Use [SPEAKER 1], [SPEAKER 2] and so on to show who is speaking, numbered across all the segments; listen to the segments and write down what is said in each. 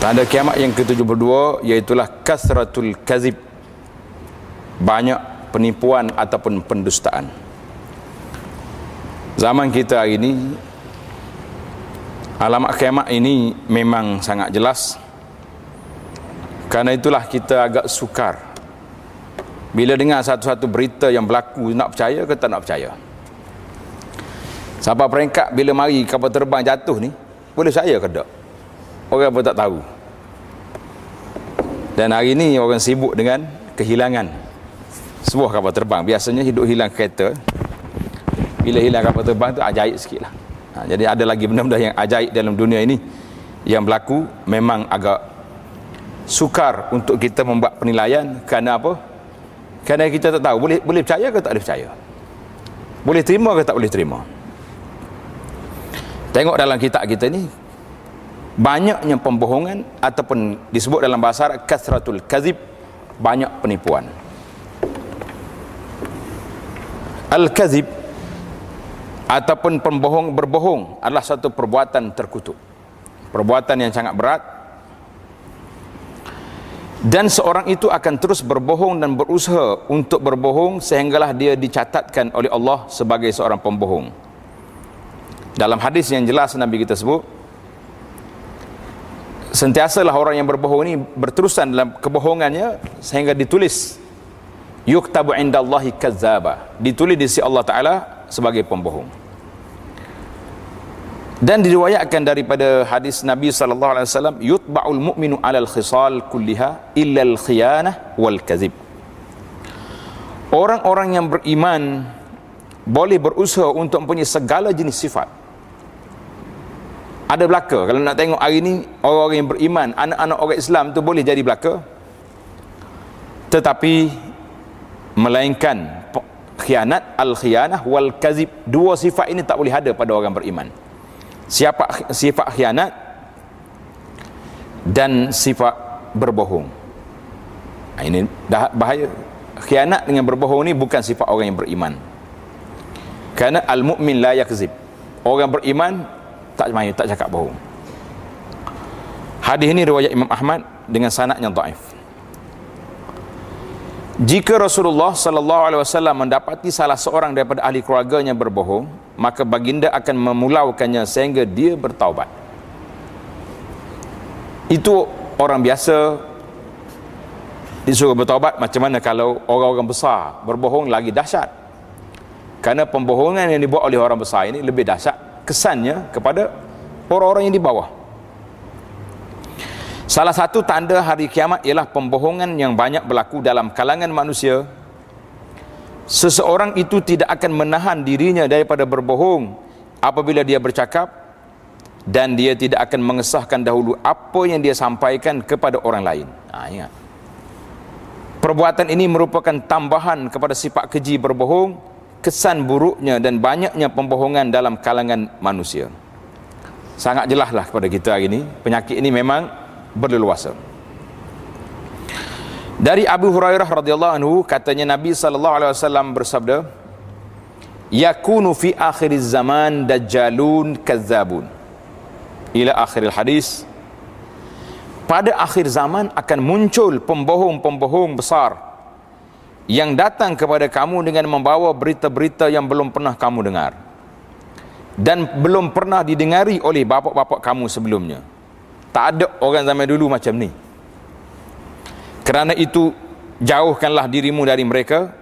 [SPEAKER 1] Tanda kiamat yang ke-72 iaitulah kasratul kazib, banyak penipuan ataupun pendustaan. Zaman kita hari ini, alamat kiamat ini memang sangat jelas. Karena itulah kita agak sukar bila dengar satu-satu berita yang berlaku, nak percaya ke tak nak percaya. Sampai peringkat bila mari kapal terbang jatuh ni, boleh percaya ke tak? Orang pun tak tahu. Dan hari ini orang sibuk dengan kehilangan sebuah kapal terbang. Biasanya hidup hilang kereta, bila hilang kapal terbang tu ajaib sikit lah. Jadi ada lagi benda-benda yang ajaib dalam dunia ini yang berlaku. Memang agak sukar untuk kita membuat penilaian. Kerana apa? Kerana kita tak tahu boleh percaya ke tak boleh percaya, boleh terima ke tak boleh terima. Tengok dalam kitab kita ni, banyaknya pembohongan ataupun disebut dalam bahasa Arab kasratul kazib, banyak penipuan. Al-kazib ataupun berbohong adalah satu perbuatan terkutuk, perbuatan yang sangat berat, dan seorang itu akan terus berbohong dan berusaha untuk berbohong sehinggalah dia dicatatkan oleh Allah sebagai seorang pembohong. Dalam hadis yang jelas Nabi kita sebut, sentiasalah orang yang berbohong ini berterusan dalam kebohongannya sehingga ditulis yuktabu indallahi kazzaba, ditulis di sisi Allah Ta'ala sebagai pembohong. Dan diriwayatkan daripada hadis Nabi SAW, yutba'ul mu'minu alal khisal kulliha illal khiyanah wal kazib. Orang-orang yang beriman boleh berusaha untuk mempunyai segala jenis sifat. Ada belaka. Kalau nak tengok hari ni, orang-orang yang beriman, anak-anak orang Islam tu boleh jadi belaka, tetapi melainkan khianat, al-khiyanah wal kazib. Dua sifat ini tak boleh ada pada orang beriman. Sifat khianat dan sifat berbohong. Ini dah bahaya. Khianat dengan berbohong ni bukan sifat orang yang beriman. Kerana al-mu'min la yakzib, orang beriman tak main, tak cakap bohong. Hadis ini riwayat Imam Ahmad dengan sanad yang dhaif. Jika Rasulullah sallallahu alaihi wasallam mendapati salah seorang daripada ahli keluarganya berbohong, maka baginda akan memulaukannya sehingga dia bertaubat. Itu orang biasa disuruh bertaubat. Macam mana kalau orang-orang besar berbohong, lagi dahsyat. Kerana pembohongan yang dibuat oleh orang besar ini lebih dahsyat kesannya kepada orang-orang yang di bawah. Salah satu tanda hari kiamat ialah pembohongan yang banyak berlaku dalam kalangan manusia. Seseorang itu tidak akan menahan dirinya daripada berbohong apabila dia bercakap, dan dia tidak akan mengesahkan dahulu apa yang dia sampaikan kepada orang lain. Ingat, perbuatan ini merupakan tambahan kepada sifat keji berbohong, kesan buruknya dan banyaknya pembohongan dalam kalangan manusia. Sangat jelaslah kepada kita hari ini, penyakit ini memang berleluasa. Dari Abu Hurairah radhiyallahu anhu, katanya Nabi sallallahu alaihi wasallam bersabda, yakunu fi akhiriz zaman dajjalun kazzabun ila akhiril hadis. Pada akhir zaman akan muncul pembohong-pembohong besar yang datang kepada kamu dengan membawa berita-berita yang belum pernah kamu dengar dan belum pernah didengari oleh bapak-bapak kamu sebelumnya. Tak ada orang zaman dulu macam ni. Kerana itu jauhkanlah dirimu dari mereka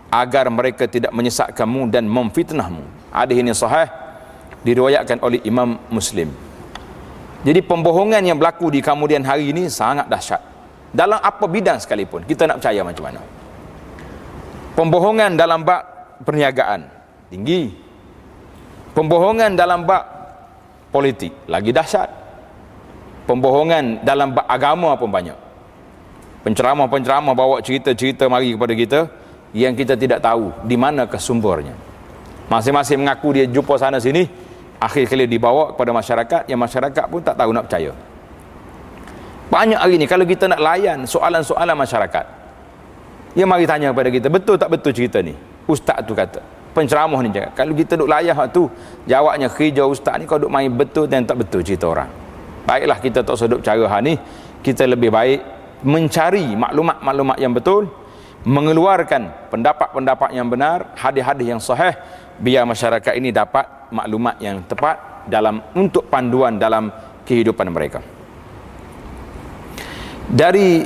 [SPEAKER 1] agar mereka tidak menyesatkanmu dan memfitnahmu. Hadis ini sahih, diriwayatkan oleh Imam Muslim. Jadi pembohongan yang berlaku di kemudian hari ini sangat dahsyat. Dalam apa bidang sekalipun, kita nak percaya macam mana. Pembohongan dalam bab perniagaan tinggi. Pembohongan dalam bab politik lagi dahsyat. Pembohongan dalam bab agama pun banyak. Penceramah-penceramah bawa cerita-cerita mari kepada kita yang kita tidak tahu di manakah sumbernya. Masing-masing mengaku dia jumpa sana sini, akhir kali dibawa kepada masyarakat yang masyarakat pun tak tahu nak percaya. Banyak hari ni kalau kita nak layan soalan-soalan masyarakat, dia mari tanya kepada kita, betul tak betul cerita ni? Ustaz tu kata, penceramah ni cakap. Kalau kita duk layan hak tu, jawabnya kerja ustaz ni kau duk main betul dan tak betul cerita orang. Baiklah kita tak sedut cara ni, kita lebih baik mencari maklumat-maklumat yang betul, mengeluarkan pendapat-pendapat yang benar, hadis-hadis yang sahih, biar masyarakat ini dapat maklumat yang tepat untuk panduan dalam kehidupan mereka. Dari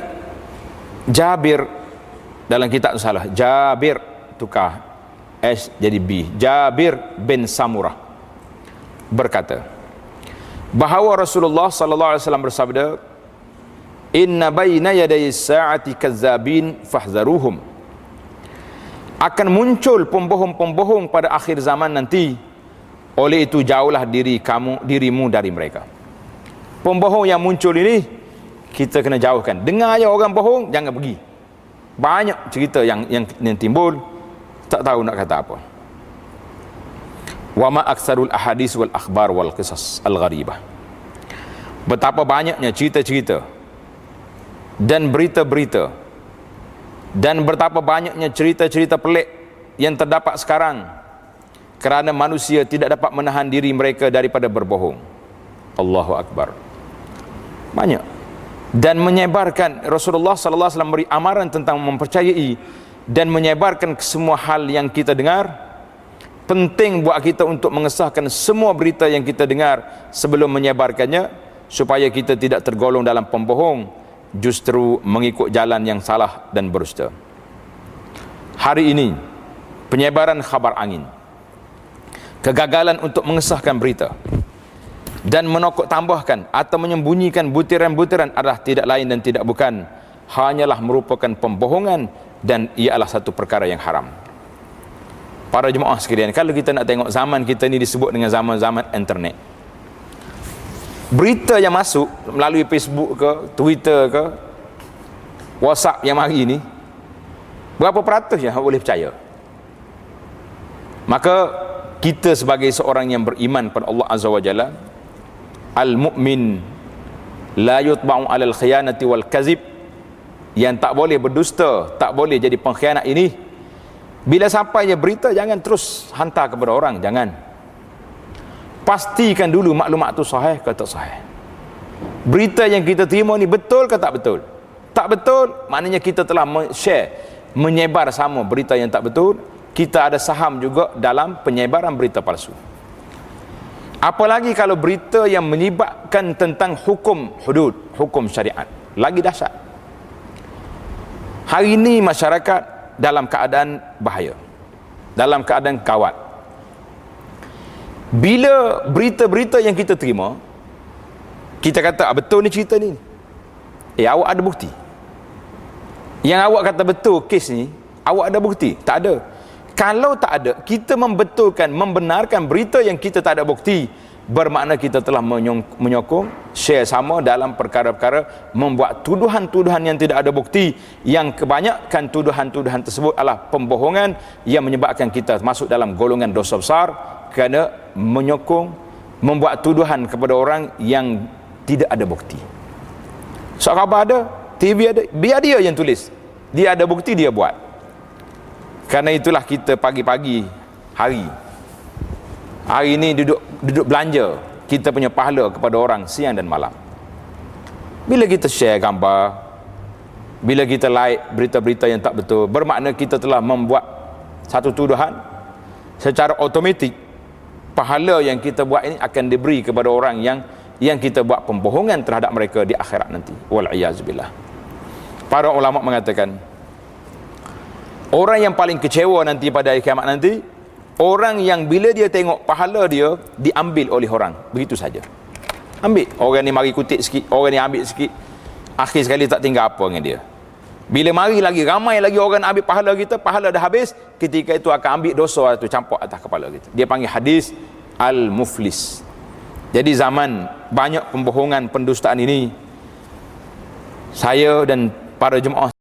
[SPEAKER 1] Jabir, dalam kitab salah, Jabir tukar S jadi B, Jabir bin Samurah berkata bahawa Rasulullah sallallahu alaihi wasallam bersabda, inna baina yaday sa'ati kazzabin fahzaruhum, akan muncul pembohong-pembohong pada akhir zaman nanti, oleh itu jauhlah dirimu dari mereka. Pembohong yang muncul ini kita kena jauhkan. Dengar je orang bohong, jangan pergi. Banyak cerita yang timbul, tak tahu nak kata apa. Wa ma aktsarul ahadits wal akhbar wal qisas al gharibah, betapa banyaknya cerita-cerita dan berita-berita, dan betapa banyaknya cerita-cerita pelik yang terdapat sekarang, kerana manusia tidak dapat menahan diri mereka daripada berbohong. Allahu akbar. Banyak. Dan menyebarkan, Rasulullah sallallahu alaihi wasallam beri amaran tentang mempercayai dan menyebarkan semua hal yang kita dengar. Penting buat kita untuk mengesahkan semua berita yang kita dengar sebelum menyebarkannya, supaya kita tidak tergolong dalam pembohong, justru mengikut jalan yang salah dan berdusta. Hari ini penyebaran khabar angin, kegagalan untuk mengesahkan berita dan menokok tambahkan atau menyembunyikan butiran-butiran adalah tidak lain dan tidak bukan hanyalah merupakan pembohongan, dan ialah satu perkara yang haram. Para jemaah sekalian, kalau kita nak tengok zaman kita ni disebut dengan zaman-zaman internet, berita yang masuk melalui Facebook ke, Twitter ke, WhatsApp yang hari ni, berapa peratus yang boleh percaya? Maka kita sebagai seorang yang beriman pada Allah Azza wa Jalla, al-mu'min la yutba'u 'alal khiyanati wal kazib, yang tak boleh berdusta, tak boleh jadi pengkhianat ini, bila sampainya berita jangan terus hantar kepada orang, jangan. Pastikan dulu maklumat tu sahih ke tak sahih. Berita yang kita terima ni betul ke tak betul? Tak betul, maknanya kita telah share, menyebar sama berita yang tak betul. Kita ada saham juga dalam penyebaran berita palsu. Apalagi kalau berita yang menyebabkan tentang hukum hudud, hukum syariat, lagi dahsyat. Hari ini masyarakat dalam keadaan bahaya, dalam keadaan kawat. Bila berita-berita yang kita terima, kita kata betul ni cerita ni, awak ada bukti? Yang awak kata betul kes ni, awak ada bukti? Tak ada. Kalau tak ada, kita membetulkan, membenarkan berita yang kita tak ada bukti, bermakna kita telah menyokong, share sama dalam perkara-perkara, membuat tuduhan-tuduhan yang tidak ada bukti, yang kebanyakan tuduhan-tuduhan tersebut adalah pembohongan yang menyebabkan kita masuk dalam golongan dosa besar, kerana menyokong, membuat tuduhan kepada orang yang tidak ada bukti. So khabar ada, TV ada, biar dia yang tulis, dia ada bukti dia buat. Karena itulah kita pagi-pagi hari ini duduk belanja kita punya pahala kepada orang siang dan malam. Bila kita share gambar, bila kita like berita-berita yang tak betul, bermakna kita telah membuat satu tuduhan, secara automatik pahala yang kita buat ini akan diberi kepada orang yang kita buat pembohongan terhadap mereka di akhirat nanti. Wal'iyazubillah. Para ulama mengatakan, orang yang paling kecewa nanti pada hari kiamat nanti, orang yang bila dia tengok pahala dia diambil oleh orang begitu saja. Ambil, orang ni mari kutip sikit, orang ni ambil sikit, akhir sekali tak tinggal apa dengan dia. Bila mari lagi ramai lagi orang ambil pahala kita, pahala dah habis, ketika itu akan ambil dosa itu campur atas kepala kita. Dia panggil hadis al-muflis. Jadi zaman banyak pembohongan, pendustaan ini, saya dan para jemaah